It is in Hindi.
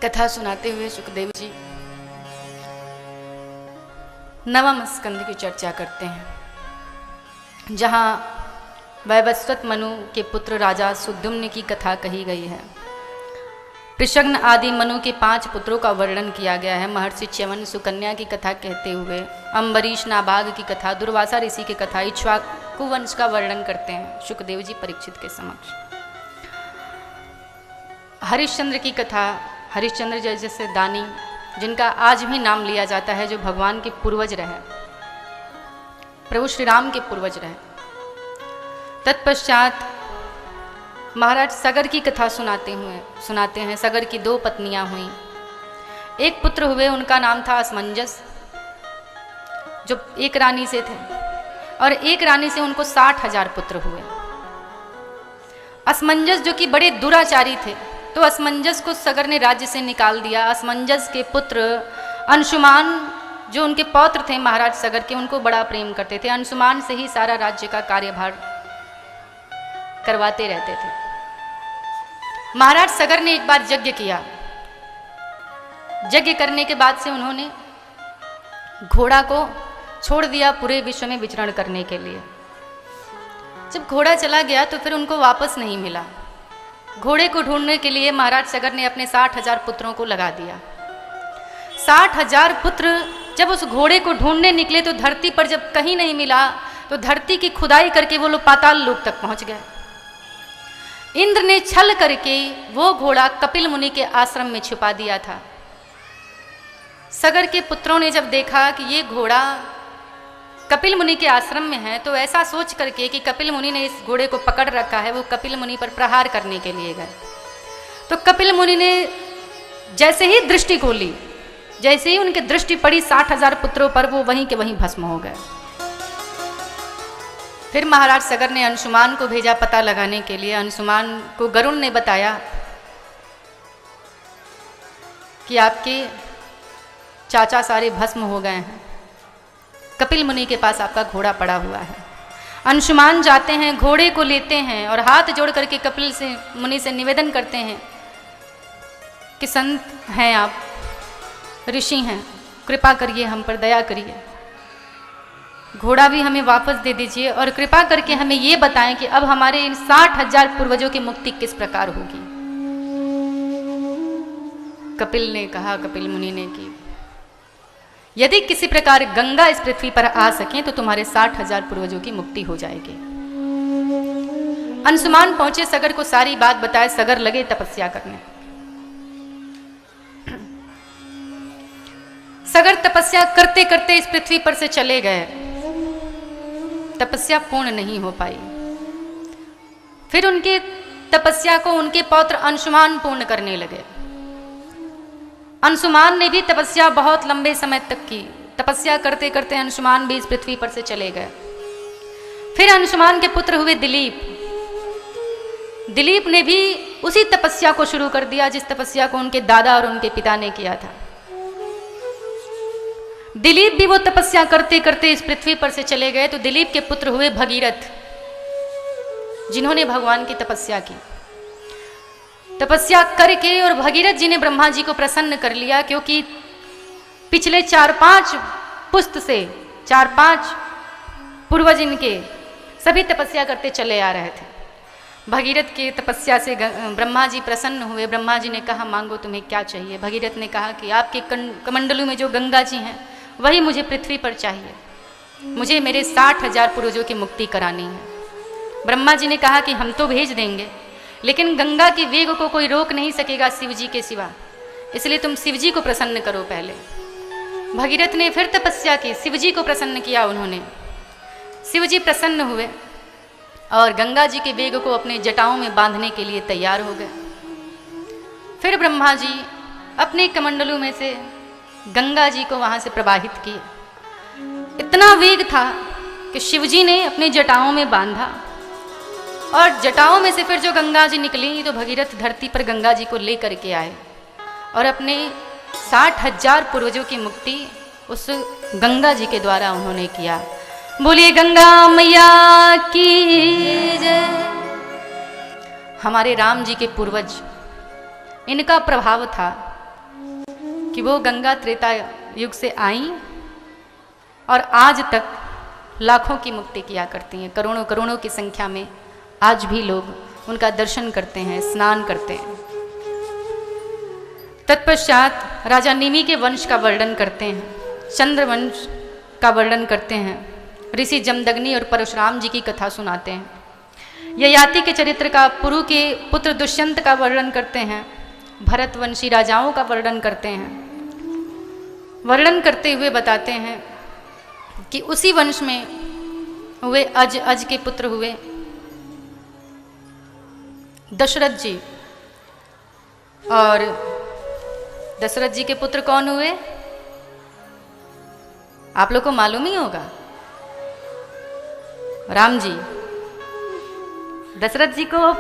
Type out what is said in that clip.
कथा सुनाते हुए सुखदेव जी नवम स्कंद की चर्चा करते हैं, जहाँ वैवस्वत मनु के पुत्र राजा सुद्युम्न की कथा कही गई है। कृष्ण आदि मनु के 5 पुत्रों का वर्णन किया गया है। महर्षि च्यवन सुकन्या की कथा कहते हुए अम्बरीश नाभाग की कथा, दुर्वासा ऋषि की कथा, इक्ष्वाकु वंश का वर्णन करते हैं सुखदेव जी परीक्षित के समक्ष। हरिश्चंद्र की कथा, हरिश्चंद्र जैसे दानी जिनका आज भी नाम लिया जाता है, जो भगवान के पूर्वज रहे, प्रभु श्री राम के पूर्वज रहे। तत्पश्चात महाराज सगर की कथा सुनाते हैं। सगर की 2 पत्नियां हुई, एक पुत्र हुए, उनका नाम था असमंजस, जो एक रानी से थे, और एक रानी से उनको 60,000 पुत्र हुए। असमंजस जो कि बड़े दुराचारी थे, तो असमंजस को सगर ने राज्य से निकाल दिया। असमंजस के पुत्र अंशुमान, जो उनके पौत्र थे महाराज सगर के, उनको बड़ा प्रेम करते थे। अंशुमान से ही सारा राज्य का कार्यभार करवाते रहते थे। महाराज सगर ने एक बार यज्ञ किया। यज्ञ करने के बाद से उन्होंने घोड़ा को छोड़ दिया पूरे विश्व में विचरण करने के लिए। जब घोड़ा चला गया तो फिर उनको वापस नहीं मिला। घोड़े को ढूंढने के लिए महाराज सगर ने अपने 60,000 पुत्रों को लगा दिया। 60,000 पुत्र जब उस घोड़े को ढूंढने निकले तो धरती पर जब कहीं नहीं मिला, तो धरती की खुदाई करके वो लोग पाताल लोक तक पहुंच गए। इंद्र ने छल करके वो घोड़ा कपिल मुनि के आश्रम में छुपा दिया था। सगर के पुत्रों ने जब देखा कि ये घोड़ा कपिल मुनि के आश्रम में है, तो ऐसा सोच करके कि कपिल मुनि ने इस घोड़े को पकड़ रखा है, वो कपिल मुनि पर प्रहार करने के लिए गए। तो कपिल मुनि ने जैसे ही दृष्टि खोली, जैसे ही उनकी दृष्टि पड़ी 60,000 पुत्रों पर, वो वहीं के वहीं भस्म हो गए। फिर महाराज सगर ने अंशुमान को भेजा पता लगाने के लिए। अंशुमान को गरुड़ ने बताया कि आपके चाचा सारे भस्म हो गए हैं, कपिल मुनि के पास आपका घोड़ा पड़ा हुआ है। अंशुमान जाते हैं, घोड़े को लेते हैं और हाथ जोड़ करके कपिल से मुनि से निवेदन करते हैं कि संत हैं आप, ऋषि हैं, कृपा करिए, हम पर दया करिए, घोड़ा भी हमें वापस दे दीजिए और कृपा करके हमें ये बताएं कि अब हमारे इन 60,000 पूर्वजों की मुक्ति किस प्रकार होगी। कपिल ने कहा, कपिल मुनि ने, कि यदि किसी प्रकार गंगा इस पृथ्वी पर आ सके तो तुम्हारे 60,000 पूर्वजों की मुक्ति हो जाएगी। अंशुमान पहुंचे, सगर को सारी बात बताए। सगर लगे तपस्या करने। सगर तपस्या करते करते इस पृथ्वी पर से चले गए। तपस्या पूर्ण नहीं हो पाई। फिर उनके तपस्या को उनके पौत्र अंशुमान पूर्ण करने लगे। अंशुमान ने भी तपस्या बहुत लंबे समय तक की। तपस्या करते करते अंशुमान भी इस पृथ्वी पर से चले गए। फिर अंशुमान के पुत्र हुए दिलीप। दिलीप ने भी उसी तपस्या को शुरू कर दिया जिस तपस्या को उनके दादा और उनके पिता ने किया था। दिलीप भी वो तपस्या करते करते इस पृथ्वी पर से चले गए। तो दिलीप के पुत्र हुए भगीरथ, जिन्होंने भगवान की तपस्या की। तपस्या करके और भगीरथ जी ने ब्रह्मा जी को प्रसन्न कर लिया, क्योंकि पिछले 4-5 पुस्त से 4-5 पूर्वज इनके सभी तपस्या करते चले आ रहे थे। भगीरथ के तपस्या से ब्रह्मा जी प्रसन्न हुए। ब्रह्मा जी ने कहा, मांगो तुम्हें क्या चाहिए। भगीरथ ने कहा कि आपके कमंडलू में जो गंगा जी हैं वही मुझे पृथ्वी पर चाहिए। मुझे मेरे 60,000 पूर्वजों की मुक्ति करानी है। ब्रह्मा जी ने कहा कि हम तो भेज देंगे, लेकिन गंगा के वेग को कोई रोक नहीं सकेगा शिव जी के सिवा, इसलिए तुम शिव जी को प्रसन्न करो पहले। भगीरथ ने फिर तपस्या की, शिव जी को प्रसन्न किया उन्होंने। शिव जी प्रसन्न हुए और गंगा जी के वेग को अपने जटाओं में बांधने के लिए तैयार हो गए। फिर ब्रह्मा जी अपने कमंडलू में से गंगा जी को वहां से प्रवाहित किए। इतना वेग था कि शिव जी ने अपने जटाओं में बांधा और जटाओं में से फिर जो गंगा जी निकली, तो भगीरथ धरती पर गंगा जी को लेकर के आए और अपने 60,000 पूर्वजों की मुक्ति उस गंगा जी के द्वारा उन्होंने किया। बोलिए गंगा मैया की जय। हमारे राम जी के पूर्वज, इनका प्रभाव था कि वो गंगा त्रेता युग से आई और आज तक लाखों की मुक्ति किया करती हैं। करोड़ों करोड़ों की संख्या में आज भी लोग उनका दर्शन करते हैं, स्नान करते हैं। तत्पश्चात राजा निमि के वंश का वर्णन करते हैं, चंद्रवंश का वर्णन करते हैं, ऋषि जमदग्नि और परशुराम जी की कथा सुनाते हैं। ययाति के चरित्र का, पुरु के पुत्र दुष्यंत का वर्णन करते हैं, भरतवंशी राजाओं का वर्णन करते हैं। वर्णन करते हुए बताते हैं कि उसी वंश में हुए अज के पुत्र हुए दशरथ जी, और दशरथ जी के पुत्र कौन हुए आप लोग को मालूम ही होगा, राम जी। दशरथ जी को